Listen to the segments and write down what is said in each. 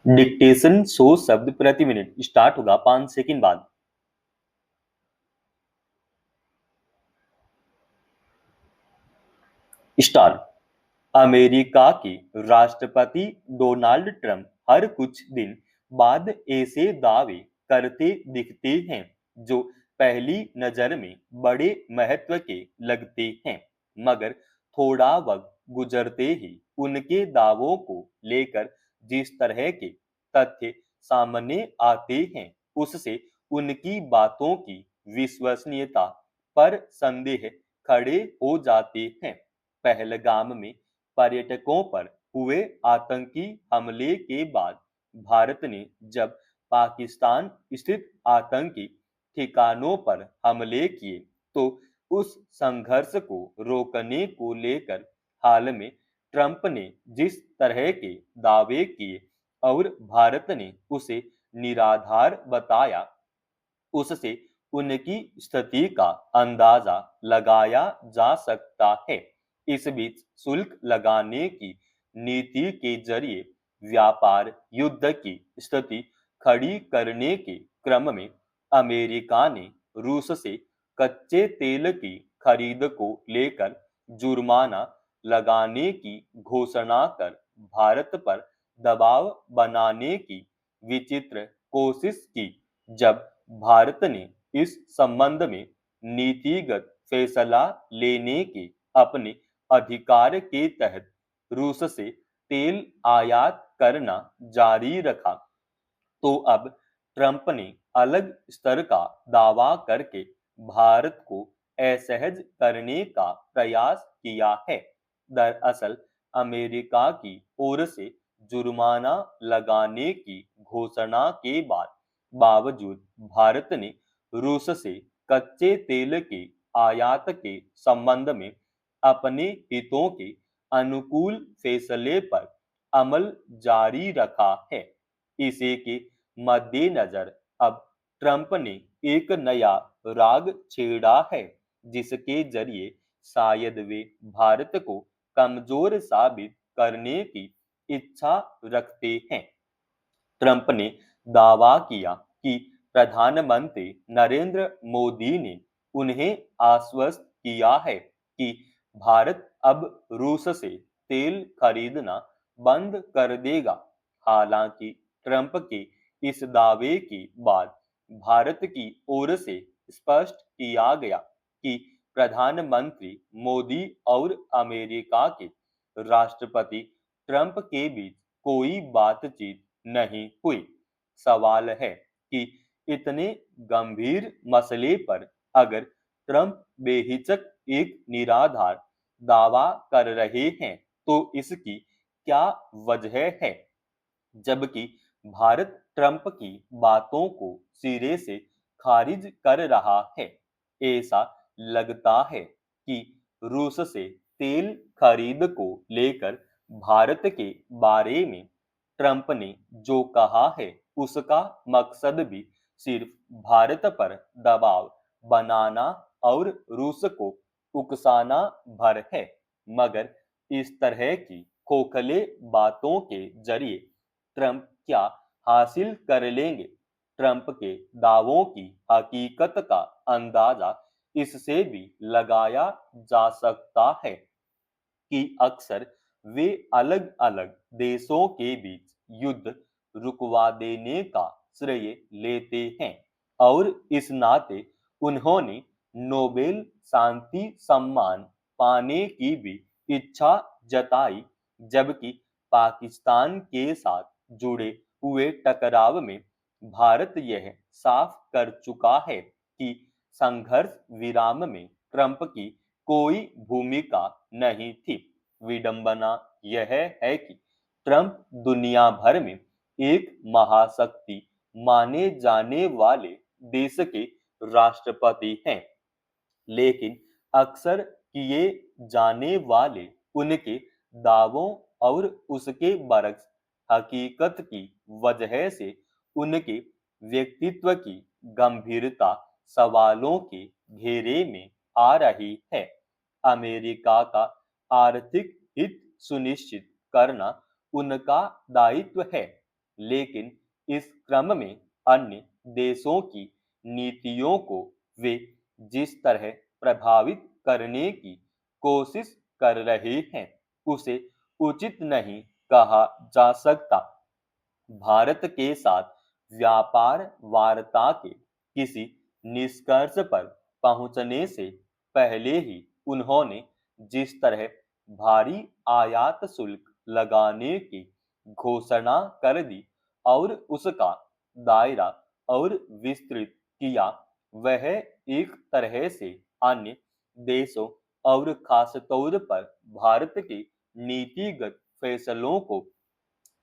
Dictation 100 शब्द प्रति minute start होगा 5 सेकंड बाद। स्टार्ट। अमेरिका के राष्ट्रपति डोनाल्ड ट्रंप हर कुछ दिन बाद ऐसे दावे करते दिखते हैं जो पहली नजर में बड़े महत्व के लगते हैं, मगर थोड़ा वक्त गुजरते ही उनके दावों को लेकर जिस तरह के तथ्य सामने आते हैं, उससे उनकी बातों की विश्वसनीयता पर संदेह खड़े हो जाते हैं। पहलगाम में पर्यटकों पर हुए आतंकी हमले के बाद भारत ने जब पाकिस्तान स्थित आतंकी ठिकानों पर हमले किए, तो उस संघर्ष को रोकने को लेकर हाल में ट्रंप ने जिस तरह के दावे किए और भारत ने उसे निराधार बताया, उससे उनकी स्थिति का अंदाजा लगाया जा सकता है। इस बीच शुल्क लगाने की नीति के जरिए व्यापार युद्ध की स्थिति खड़ी करने के क्रम में अमेरिका ने रूस से कच्चे तेल की खरीद को लेकर जुर्माना लगाने की घोषणा कर भारत पर दबाव बनाने की विचित्र कोशिश की। जब भारत ने इस संबंध में नीतिगत फैसला लेने के अपने अधिकार के तहत रूस से तेल आयात करना जारी रखा, तो अब ट्रंप ने अलग स्तर का दावा करके भारत को असहज करने का प्रयास किया है। दरअसल अमेरिका की ओर से जुर्माना लगाने की घोषणा के बावजूद भारत ने रूस से कच्चे तेल के आयात के संबंध में अपने हितों के अनुकूल फैसले पर अमल जारी रखा है। इसी के मद्देनजर अब ट्रंप ने एक नया राग छेड़ा है, जिसके जरिए शायद वे भारत को कमजोर साबित करने की इच्छा रखते हैं। ट्रंप ने दावा किया कि प्रधानमंत्री नरेंद्र मोदी ने उन्हें आश्वस्त किया है कि भारत अब रूस से तेल खरीदना बंद कर देगा। हालांकि ट्रंप के इस दावे के बाद भारत की ओर से स्पष्ट किया गया कि प्रधानमंत्री मोदी और अमेरिका के राष्ट्रपति ट्रंप के बीच कोई बातचीत नहीं हुई। सवाल है कि इतने गंभीर मसले पर अगर ट्रंप बेहिचक एक निराधार दावा कर रहे हैं, तो इसकी क्या वजह है, जबकि भारत ट्रंप की बातों को सिरे से खारिज कर रहा है। ऐसा लगता है कि रूस से तेल खरीद को लेकर भारत के बारे में ट्रंप ने जो कहा है, उसका मकसद भी सिर्फ भारत पर दबाव बनाना और रूस को उकसाना भर है। मगर इस तरह की खोखले बातों के जरिए ट्रंप क्या हासिल कर लेंगे? ट्रंप के दावों की हकीकत का अंदाजा इससे भी लगाया जा सकता है कि अक्सर वे अलग-अलग देशों के बीच युद्ध रुकवा देने का श्रेय लेते हैं और इस नाते उन्होंने नोबेल शांति सम्मान पाने की भी इच्छा जताई, जबकि पाकिस्तान के साथ जुड़े हुए टकराव में भारत यह साफ कर चुका है कि संघर्ष विराम में ट्रंप की कोई भूमिका नहीं थी। विडंबना यह है कि ट्रंप दुनिया भर में एक महाशक्ति माने जाने वाले देश के राष्ट्रपति हैं, लेकिन अक्सर किए जाने वाले उनके दावों और उसके बरक्स हकीकत की वजह से उनके व्यक्तित्व की गंभीरता सवालों के घेरे में आ रही है। अमेरिका का आर्थिक हित सुनिश्चित करना उनका दायित्व है, लेकिन इस क्रम में अन्य देशों की नीतियों को वे जिस तरह प्रभावित करने की कोशिश कर रहे हैं, उसे उचित नहीं कहा जा सकता। भारत के साथ व्यापार वार्ता के किसी निष्कर्ष पर पहुंचने से पहले ही उन्होंने जिस तरह भारी आयात शुल्क लगाने की घोषणा कर दी और उसका दायरा और विस्तृत किया, वह एक तरह से अन्य देशों और खासतौर पर भारत के नीतिगत फैसलों को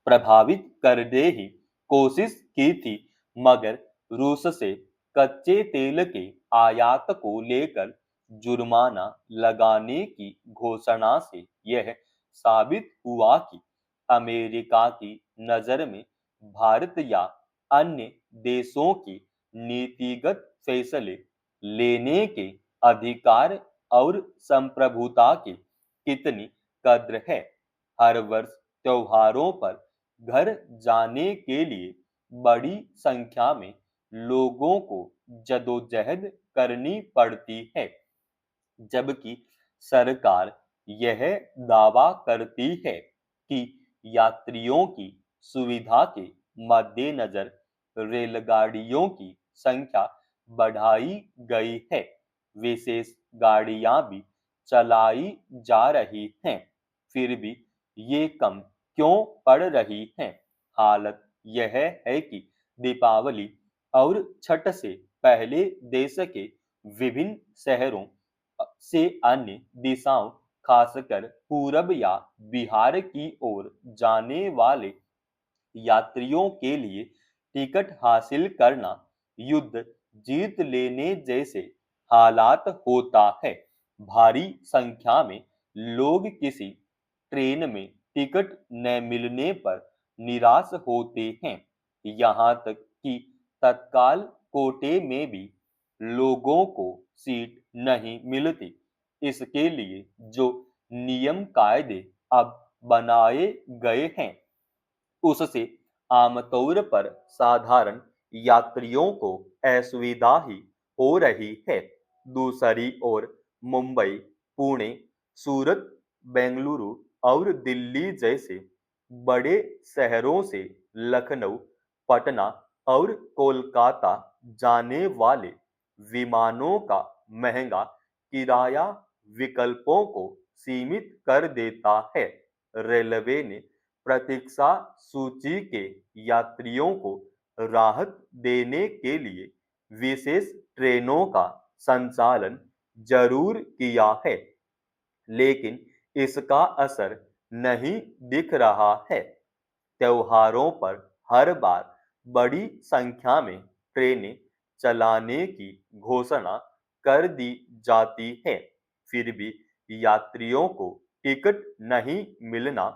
प्रभावित करने की कोशिश की थी। मगर रूस से कच्चे तेल के आयात को लेकर जुर्माना लगाने की घोषणा से यह साबित हुआ कि अमेरिका की नजर में भारत या अन्य देशों की नीतिगत फैसले लेने के अधिकार और संप्रभुता की कितनी कद्र है। हर वर्ष त्योहारों पर घर जाने के लिए बड़ी संख्या में लोगों को जदोजहद करनी पड़ती है, जबकि सरकार यह दावा करती है कि यात्रियों की सुविधा के मद्देनजर रेलगाड़ियों की संख्या बढ़ाई गई है। विशेष गाड़ियां भी चलाई जा रही हैं, फिर भी ये कम क्यों पड़ रही हैं? हालत यह है कि दीपावली और छठ से पहले देश के विभिन्न शहरों से अन्य दिशाओं, खासकर पूरब या बिहार की ओर जाने वाले यात्रियों के लिए टिकट हासिल करना युद्ध जीत लेने जैसे हालात होता है। भारी संख्या में लोग किसी ट्रेन में टिकट न मिलने पर निराश होते हैं। यहाँ तक कि तत्काल कोटे में भी लोगों को सीट नहीं मिलती। इसके लिए जो नियम कायदे अब बनाए गए हैं, उससे आमतौर पर साधारण यात्रियों को असुविधा ही हो रही है। दूसरी ओर मुंबई, पुणे, सूरत, बेंगलुरु और दिल्ली जैसे बड़े शहरों से लखनऊ, पटना और कोलकाता जाने वाले विमानों का महंगा किराया विकल्पों को सीमित कर देता है। रेलवे ने प्रतीक्षा सूची के यात्रियों को राहत देने के लिए विशेष ट्रेनों का संचालन जरूर किया है, लेकिन इसका असर नहीं दिख रहा है। त्योहारों पर हर बार बड़ी संख्या में ट्रेनें चलाने की घोषणा कर दी जाती है, फिर भी यात्रियों को टिकट नहीं मिलना।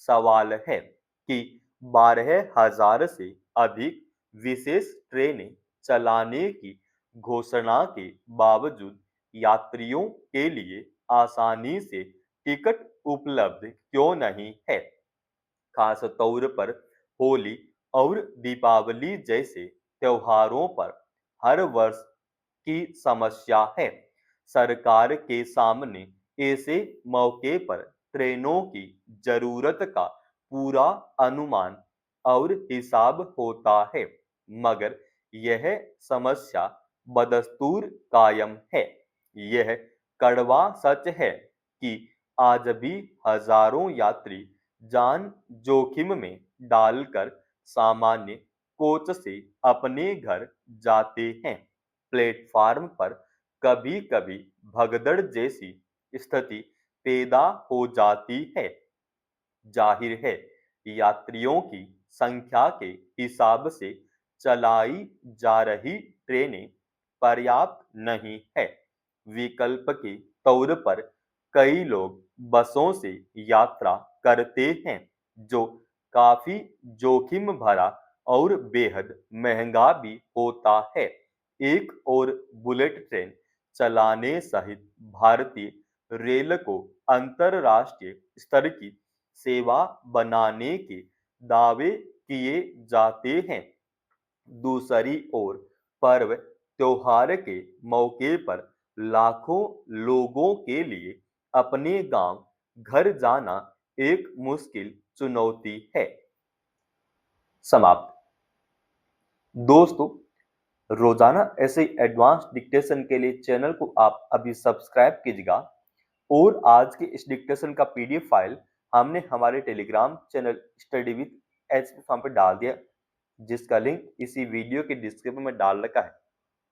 सवाल है कि 12,000 से अधिक विशेष ट्रेनें चलाने की घोषणा के बावजूद यात्रियों के लिए आसानी से टिकट उपलब्ध क्यों नहीं है? खास तौर पर होली और दीपावली जैसे त्योहारों पर हर वर्ष की समस्या है। सरकार के सामने ऐसे मौके पर ट्रेनों की जरूरत का पूरा अनुमान और हिसाब होता है, मगर यह समस्या बदस्तूर कायम है। यह कड़वा सच है कि आज भी हजारों यात्री जान जोखिम में डालकर सामान्य कोच से अपने घर जाते हैं। प्लेटफार्म पर कभी कभी भगदड़ जैसी स्थिति पैदा हो जाती है। जाहिर है, यात्रियों की संख्या के हिसाब से चलाई जा रही ट्रेनें पर्याप्त नहीं है। विकल्प के तौर पर कई लोग बसों से यात्रा करते हैं, जो काफी जोखिम भरा और बेहद महंगा भी होता है। एक और बुलेट ट्रेन चलाने सहित भारतीय रेल को अंतरराष्ट्रीय स्तर की सेवा बनाने के दावे किए जाते हैं। दूसरी ओर पर्व त्योहार के मौके पर लाखों लोगों के लिए अपने गांव घर जाना एक मुश्किल चुनौती है। समाप्त। दोस्तों, रोजाना ऐसे एडवांस डिक्टेशन के लिए चैनल को आप अभी सब्सक्राइब कीजिएगा और आज के इस डिक्टेशन का पीडीएफ फाइल हमने हमारे Telegram channel study with HP form पर डाल दिया, जिसका लिंक इसी वीडियो के डिस्क्रिप्शन में डाल रखा है।